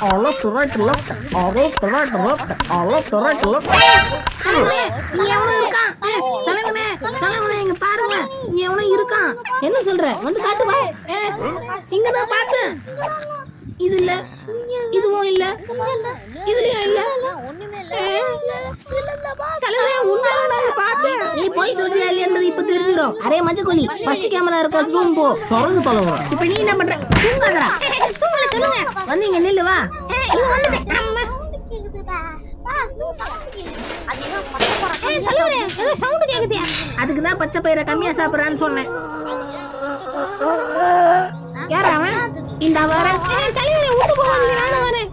All of the right left, all of the right left, all of the right left. இங்க பாருங்க, இங்க எவனோ இருக்கான். என்ன சொல்ற? வந்து காட்டு வா. இங்கதான் பார்த்தேன். இது இல்ல, இதுவும் இல்ல, இதுலயும் இல்ல. நீ போய் சொல்றியா இல்லையன்றது இப்ப தெரிஞ்சிடும். அரே மஞ்சக்கோழி, ஃபர்ஸ்ட் கேமரா இருக்க ரூம் போ. சொல்லுங்க தலைவா. இப்ப நீ என்ன பண்ற? தூங்காதடா. தூங்கல சொல்லுங்க. வந்து இங்க நில்லு வா. இங்க வந்துட்டேன். அம்மா. அதுக்குதான் பச்சை பயிரை கம்மியா சாப்பிடறான்னு சொன்னேன். யாரா அவன்? இந்த வர. தலைவரே ஊட்டு போவாதீங்க, நானும் வரேன்.